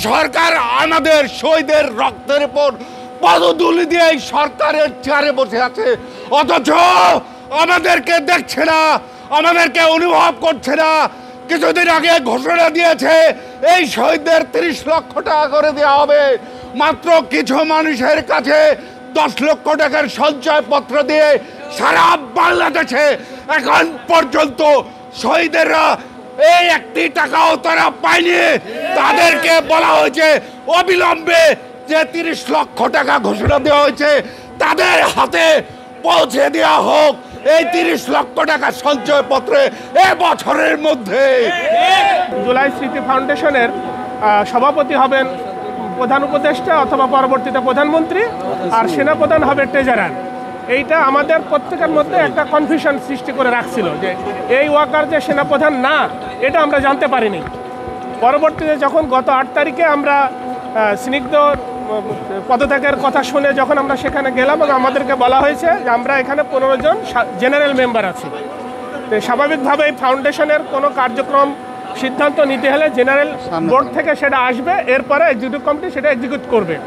সরকার আমাদের শহীদের রক্তের উপর পদধূলি দিয়ে এই সরকারের চেয়ারে বসে আছে, অথচ আমাদেরকে দেখছে না, আমাদেরকে অনুভব করছে না। কিছুদিন আগে ঘোষণা দিয়েছে এই শহীদদের 30 লক্ষ টাকা করে দেওয়া হবে। মাত্র কিছু মানুষের কাছে 10 লক্ষ টাকার সঞ্চয়পত্র দিয়ে সারা বাংলাদেশে এখন পর্যন্ত শহীদেরা এই একটি টাকাও তারা পায়নি। তাদেরকে বলা হয়েছে অবিলম্বে যে 30 লক্ষ টাকা ঘোষণা দেওয়া হয়েছে তাদের হাতে পৌঁছে দেওয়া হোক এই 30 লক্ষ টাকা সঞ্চয়পত্রে এ বছরের মধ্যে। জুলাই স্মৃতি ফাউন্ডেশনের সভাপতি হবেন প্রধান উপদেষ্টা অথবা পরবর্তীতে প্রধানমন্ত্রী, আর সেনাপ্রধান হবে ট্রেজারার। এইটা আমাদের প্রত্যেকের মধ্যে একটা কনফিউশন সৃষ্টি করে রাখছিল যে এই ওয়াকার যে সেনাপ্রধান না, এটা আমরা জানতে পারিনি। পরবর্তীতে যখন গত 8 তারিখে আমরা স্নিগ্ধ পদত্যাগের কথা শুনে যখন আমরা সেখানে গেলাম এবং আমাদেরকে বলা হয়েছে যে আমরা এখানে 15 জন জেনারেল মেম্বার আছি, তো স্বাভাবিকভাবে এই ফাউন্ডেশনের কোনো কার্যক্রম সিদ্ধান্ত নিতে হলে জেনারেল বোর্ড থেকে সেটা আসবে, এরপরে এক্সিকিউটিভ কমিটি সেটা এক্সিকিউট করবে।